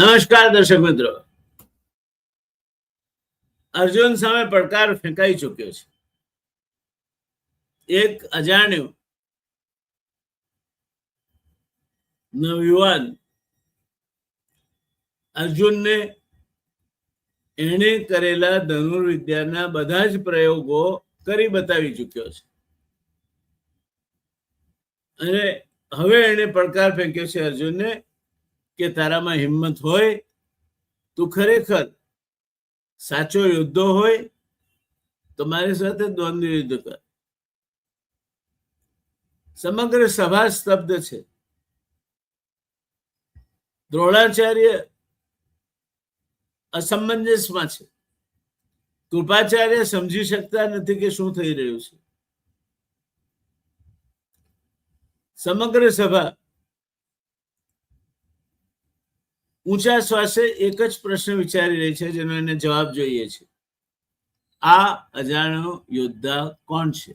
નમસ્કાર દર્શક મિત્રો. અર્જુન સામે પડકાર ફેંકાઈ ચૂક્યો છે. એક અજાણ્યો નવયુવાન અર્જુનને એણે કરેલા ધનુર્વિદ્યાના બધા જ પ્રયોગો કરી બતાવી ચૂક્યો છે અને હવે એણે પડકાર ફેંક્યો છે અર્જુનને કે તારામાં હિંમત હોય, તું ખરેખર સાચો યોદ્ધો હોય તો મારી સાથે દ્વંદ્વ યુદ્ધ કર. સમગ્ર સભા સ્તબ્ધ છે. દ્રોણાચાર્ય અસમંજસમાં છે. કૃપાચાર્ય સમજી શકતા નથી કે શું થઈ રહ્યું છે. સમગ્ર સભા ઊંચા શ્વાસે એક જ પ્રશ્ન વિચારી રહી છે જેનો એને જવાબ જોઈએ છે. આ અજાણ્યો યોદ્ધા કોણ છે?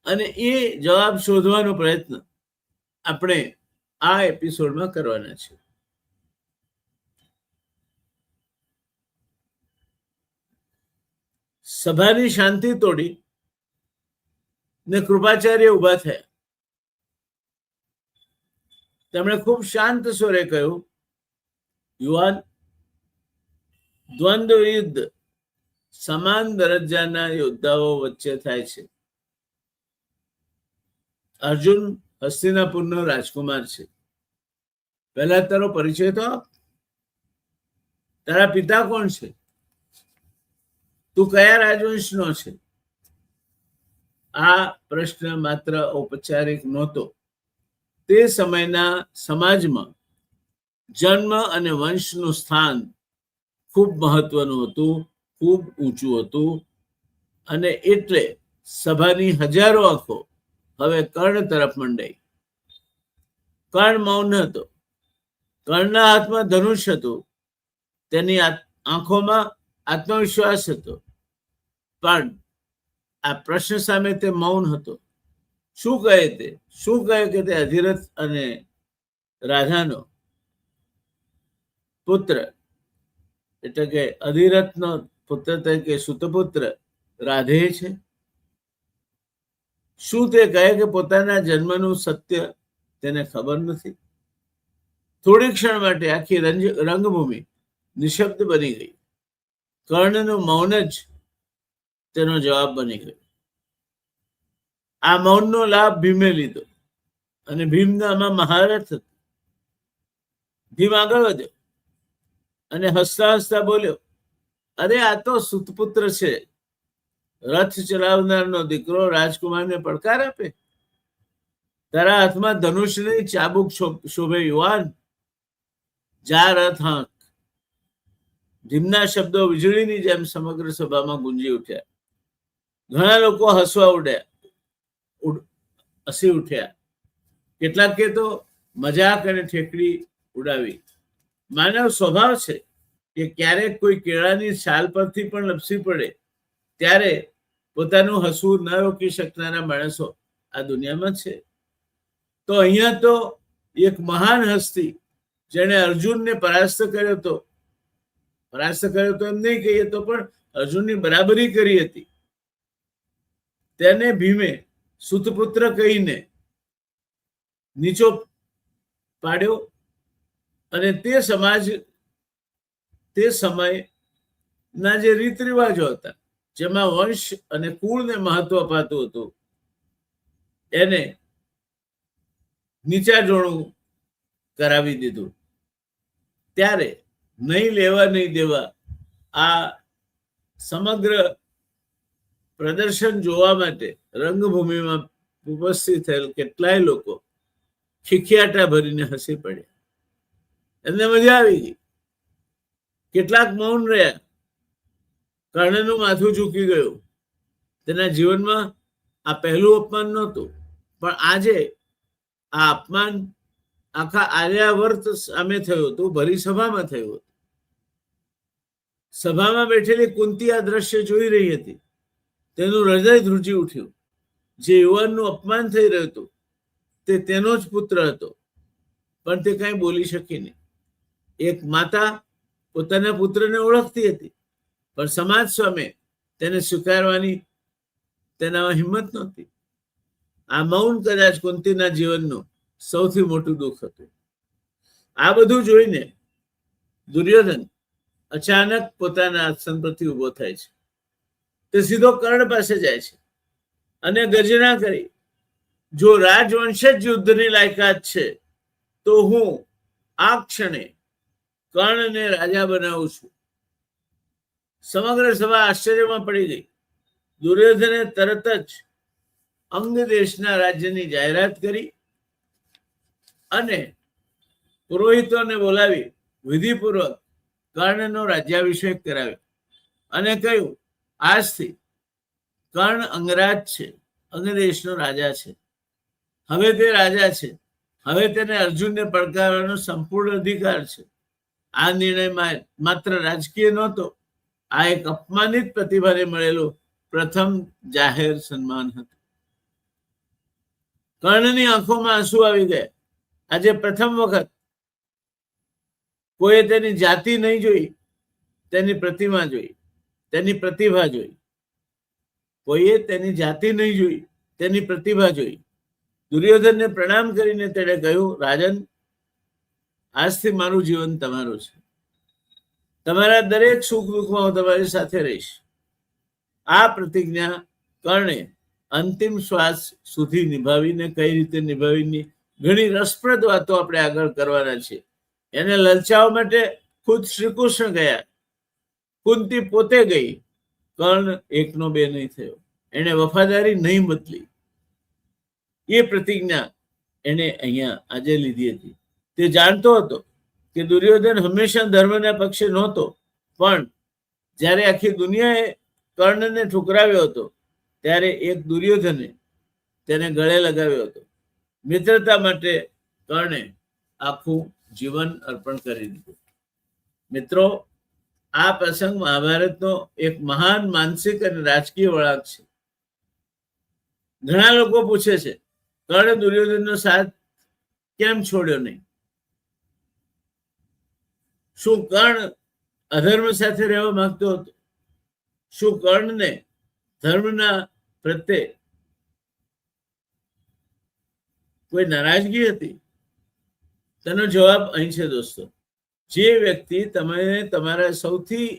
અને એ જવાબ શોધવાનો પ્રયત્ન આપણે આ એપિસોડમાં કરવાના છે. સભાની શાંતિ તોડી ને કૃપાચાર્ય ઉભા થયા. તેમણે ખૂબ શાંત સ્વરે કહ્યું, યુવાન, દ્વંદ્વ યુદ્ધ સમાન દરજ્જાના યોદ્ધાઓ વચ્ચે થાય છે. અર્જુન હસ્તિનાપુરનો રાજકુમાર છે. પહેલા તારો પરિચય તો આપ. તારા પિતા કોણ છે? તું કયા રાજવંશનો છે? આ પ્રશ્ન માત્ર ઔપચારિક નહોતો. તે સમયના સમાજમાં જન્મ અને વંશનું સ્થાન ખૂબ મહત્વનું હતું, ખૂબ ઊંચું હતું. અને એટલે સભાની હજારો આંખો હવે કર્ણ તરફ મંડાઈ. કર્ણ મૌન હતો. કર્ણના હાથમાં ધનુષ હતું. તેની આંખોમાં આત્મવિશ્વાસ હતો. પણ આ પ્રશ્ન સામે તે મૌન હતો. શું કહે તે? શું કહે કે તે અધિરથ અને રાધાનો પુત્ર, એટલે કે અધિરથનો પુત્ર તરીકે સુતપુત્ર રાધેય છે? શું તે કહે કે પોતાના જન્મનું સત્ય તેને ખબર નથી? થોડી ક્ષણ માટે આખી રંગભૂમિ નિશબ્દ બની ગઈ. કર્ણનું મૌન જ તેનો જવાબ બની ગયો. આ મૌનનો લાભ ભીમે લીધો અને ભીમનામાં મહારથ હતો. ભીમ આગળ વધ્યો અને હસતા હસતા બોલ્યો, અરે આ તો સુતપુત્ર છે. રથ ચલાવનારનો દીકરો રાજકુમારને પડકાર આપે? તારા હાથમાં ધનુષ નહીં, ચાબુક શોભે યુવાન. જા રથ હાંક. ભીમના શબ્દો વીજળીની જેમ સમગ્ર સભામાં ગુંજી ઉઠ્યા. ઘણા લોકો હસવા હસી ઉઠ્યા. કેટલાકે તો મજાક અને ઠેકડી ઉડાવી. માનવ સ્વભાવ છે કે ક્યારેક કોઈ કેળાની છાલ પરથી પણ લપસી પડે ત્યારે પોતાનું હસવું ન રોકી શકનારા માણસો આ દુનિયામાં છે. તો અહીંયા તો એક મહાન હસ્તી જેણે અર્જુનને પરાસ્ત કર્યો તો એમ નહીં કહીએ તો પણ અર્જુનની બરાબરી કરી હતી, તેને ભીમે સુતપુત્ર કહીને નીચો પાડ્યો. અને તે સમયના જે રીત રિવાજો હતા જેમાં વંશ અને કુળને મહત્વ અપાતું હતું એને નીચા જોણું કરાવી દીધું. ત્યારે નહીં લેવા નહીં દેવા આ સમગ્ર પ્રદર્શન જોવા માટે રંગભૂમિમાં ઉપસ્થિત થયેલ કેટલાય લોકો ખિખિયાટા ભરીને હસી પડ્યા. એમને મજા આવી ગઈ. કેટલાક મૌન રહ્યા. કર્ણનું માથું ઝૂકી ગયું. તેના જીવનમાં આ પહેલું અપમાન નહોતું, પણ આજે આ અપમાન આખા આર્યાવર્ત સામે થયું હતું, ભરી સભામાં થયું હતું. સભામાં બેઠેલી કુંતી આ દ્રશ્ય જોઈ રહી હતી. તેનું હૃદય ધ્રુજી ઉઠ્યું. જે યુવાનનું અપમાન થઈ રહ્યું હતું તે તેનો જ પુત્ર હતો, પણ તે કંઈ બોલી શકી નહીં. એક માતા પોતાના પુત્રને ઓળખતી હતી, પણ સમાજ સામે તેને સ્વીકારવાની તેનામાં હિંમત નહોતી. આ મૌન કદાચ કુંતીના જીવનનું સૌથી મોટું દુઃખ હતું. આ બધું જોઈને દુર્યોધન અચાનક પોતાના આસન પરથી ઉભો થાય છે. તે સીધો કર્ણ પાસે જાય છે અને ગર્જના કરી, જો રાજવંશ જ યુદ્ધની લાયકાત છે તો હું આ ક્ષણે કર્ણને રાજા બનાવું છું. સમગ્ર સભા આશ્ચર્યમાં પડી ગઈ. દુર્યોધને તરત જ અંગ દેશના રાજ્યની જાહેરાત કરી અને પુરોહિતોને બોલાવી વિધિપૂર્વક કર્ણનો રાજ્યાભિષેક કરાવ્યો અને કહ્યું, આજથી કર્ણ અંગરાજ છે, અંગ દેશનો રાજા છે. હવે તે રાજા છે. હવે તેને અર્જુનને પડકારવાનો સંપૂર્ણ અધિકાર છે. આ નિર્ણય માત્ર રાજકીય નહોતો, આ એક અપમાનિત પ્રતિભાને મળેલું પ્રથમ જાહેર સન્માન હતું. કર્ણની આંખોમાં આંસુ આવી ગયા. આજે પ્રથમ વખત કોઈએ તેની જાતિ નહીં જોઈ, તેની પ્રતિમા જોઈ, તેની પ્રતિભા જોઈ. કોઈએ તેની જાતિ નહીં જોઈ, તેની પ્રતિભા જોઈ. દુર્યોધનને પ્રણામ કરીને તેણે કહ્યું, રાજન, આજથી મારું જીવન તમારું છે. તમારા દરેક સુખ દુઃખમાં હું તમારી સાથે રહીશ. આ પ્રતિજ્ઞા કર્ણે અંતિમ શ્વાસ સુધી નિભાવીને કઈ રીતે નિભાવીની ઘણી રસપ્રદ વાતો આપણે આગળ કરવાના છે. એને લલચાવવા માટે ખુદ શ્રી કૃષ્ણ ગયા, કુંતી પોતે ગઈ. કર્ણ એકનો બે નહીં થયો. એને વફાદારી નહીં બદલી. એ પ્રતિજ્ઞા એને અહીંયા આજે લીધી હતી. તે જાણતો હતો કે દુર્યોધન હંમેશા ધર્મના પક્ષે નહોતો, પણ જ્યારે આખી દુનિયાએ કર્ણને ઠુકરાવ્યો હતો ત્યારે એક દુર્યોધને તેને ગળે લગાવ્યો હતો. મિત્રતા માટે કર્ણે આખું જીવન અર્પણ કરી દીધું. મિત્રો, આ પ્રસંગ મહાભારતનો એક મહાન માનસિક અને રાજકીય વળાંક છે. ઘણા લોકો પૂછે છે, કર્ણ દુર્યોધનનો સાથ કેમ છોડ્યો નહીં? શું કર્ણ અધર્મ સાથે રહેવા માંગતો હતો? શું કર્ણને ધર્મના પ્રત્યે કોઈ નારાજગી હતી? તેનો જવાબ અહીં છે દોસ્તો. જે વ્યક્તિ તમે તમારા સૌથી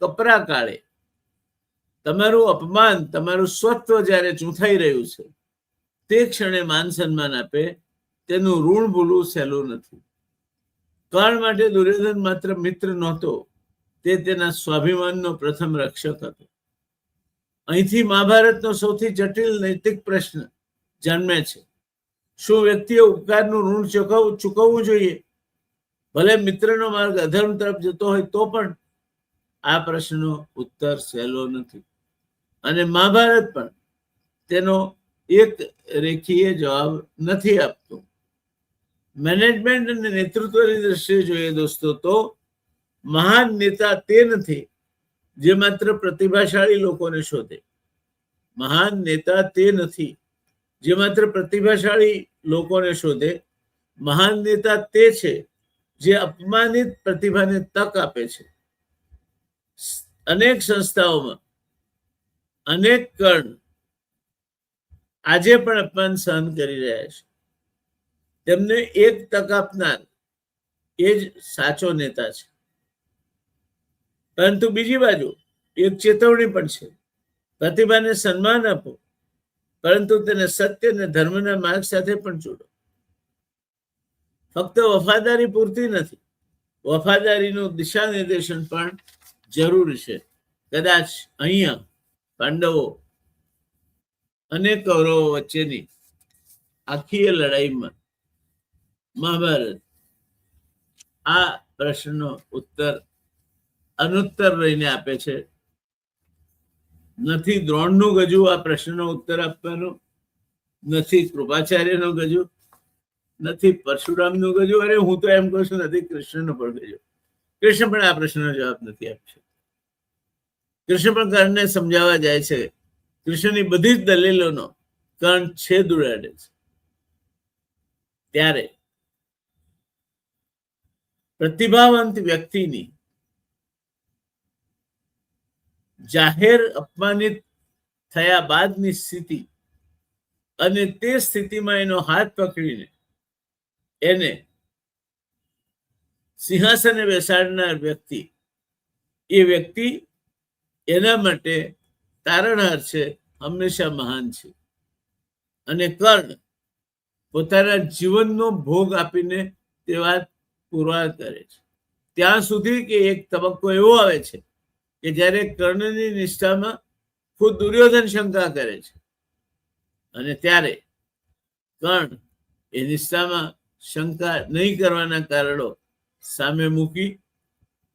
કપરા કાળે તમારું અપમાન, તમારું સ્વત્વ જ્યારે ચૂંથાઈ રહ્યું છે તે ક્ષણે માન સન્માન આપે, તેનું ઋણ ભૂલવું સહેલું નથી. કર્ણ માટે દુર્યોધન માત્ર મિત્ર નહોતો, તે તેના સ્વાભિમાનનો પ્રથમ રક્ષક હતો. અહીંથી મહાભારતનો સૌથી જટિલ નૈતિક પ્રશ્ન જન્મે છે. શું વ્યક્તિએ ઉપકારનું ઋણ ચૂકવવું જોઈએ, ભલે મિત્રનો માર્ગ અધર્મ તરફ જતો હોય તો પણ? આ પ્રશ્નનો ઉત્તર સહેલો નથી અને મહાભારત પણ તેનો એક રેખીય જવાબ નથી આપતું. મેનેજમેન્ટ અને નેતૃત્વની દ્રષ્ટિએ જોઈએ દોસ્તો તો મહાન નેતા તે નથી જે માત્ર પ્રતિભાશાળી લોકોને શોધે. મહાન નેતા તે નથી જે માત્ર પ્રતિભાશાળી લોકોને શોધે. મહાન નેતા તે છે જે અપમાનિત પ્રતિભાને તક આપે છે. અનેક સંસ્થાઓમાં અનેક કર્ણ આજે પણ અપમાન સહન કરી રહ્યા છે. તેમને એક તક આપનાર એ જ સાચો નેતા છે. પરંતુ બીજી બાજુ એક ચેતવણી પણ છે. પ્રતિભાને સન્માન આપો, પરંતુ તેને સત્ય અને ધર્મના માર્ગ સાથે પણ જોડો. ફક્ત વફાદારી પૂરતી નથી, વફાદારીનું દિશા નિર્દેશન પણ જરૂરી છે. કદાચ અહીંયા પાંડવો અને કૌરવો વચ્ચેની આખી લડાઈમાં મહાભારત આ પ્રશ્નનો ઉત્તર અનુત્તર રહીને આપે છે. નથી દ્રોણનું ગજુ આ પ્રશ્નનો ઉત્તર આપવાનું, નથી કૃપાચાર્યનો ગજુ, નથી પરશુરામનું ગજુ, અરે હું તો એમ કહું છું નથી કૃષ્ણનો પણ ગજુ. કૃષ્ણ પણ આ પ્રશ્નનો જવાબ નથી આપશે. કૃષ્ણ પણ કર્ણને સમજાવવા જાય છે. કૃષ્ણની બધી જ દલીલોનો કર્ણ છેદ ઉડાડે છે. ત્યારે પ્રતિભાવંત વ્યક્તિની જાહેર અપમાનિત થયા બાદની સ્થિતિ અને તે સ્થિતિમાં એનો હાથ પકડીને એને સિંહાસને બેસાડનાર વ્યક્તિ, એ વ્યક્તિ એના માટે તારણહાર છે, હંમેશા મહાન છે. અને કર્ણ પોતાના જીવનનો ભોગ આપીને તે વાત પુરવાર કરે છે, ત્યાં સુધી કે એક તબક્કો એવો આવે છે કે જ્યારે કર્ણની નિષ્ઠામાં ખુદ દુર્યોધન શંકા કરે છે, અને ત્યારે કર્ણ એ નિષ્ઠામાં શંકા નહીં કરવાના કારણો સામે મૂકી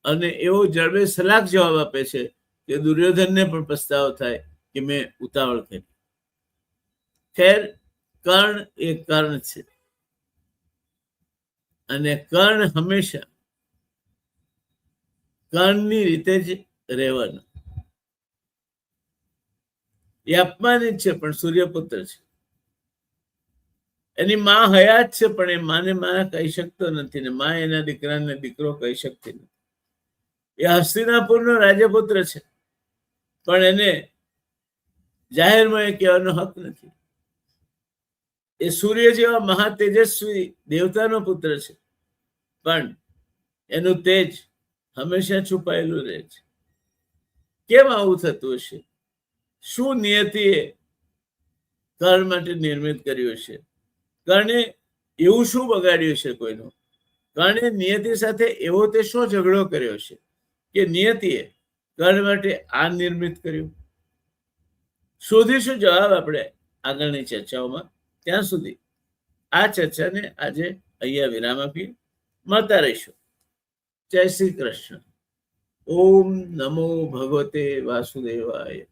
અને એવો જડબે સલાખ જવાબ આપે છે કે દુર્યોધનને પણ પસ્તાવો થાય કે મેં ઉતાવળ કરી. ખેર, કર્ણ એ કર્ણ છે, અને કર્ણ હંમેશા કર્ણની રીતે જ રહેવાનું. એ અપમાનિત છે પણ સૂર્યપુત્ર છે. એની માં હયાત છે પણ એ માને માં કહી શકતો નથી ને માં એના દીકરાને દીકરો કહી શકતી નથી. એ હસ્તિનાપુરનો રાજપુત્ર છે પણ એને જાહેરમાં એ કહેવાનો હક નથી. એ સૂર્ય જેવા મહા તેજસ્વી દેવતાનો પુત્ર છે પણ એનું તેજ હંમેશા છુપાયેલું રહે છે. કેમ આવું થતું હશે? શું નિયતિએ કર્ણ માટે નિર્મિત કર્યું છે? કર્ણે એવું શું બગાડ્યું છે કોઈનું? કર્ણે નિયતિ સાથે એવો તે શું ઝઘડો કર્યો છે કે નિયતિએ કર્ણ માટે આ નિર્મિત કર્યું? શોધીશું જવાબ આપણે આગળની ચર્ચાઓમાં. ત્યાં સુધી આ ચર્ચાને આજે અહીંયા વિરામ આપીએ. મળતા રહીશું. જય શ્રી કૃષ્ણ. ઓમ નમો ભગવતે વાસુદેવાય.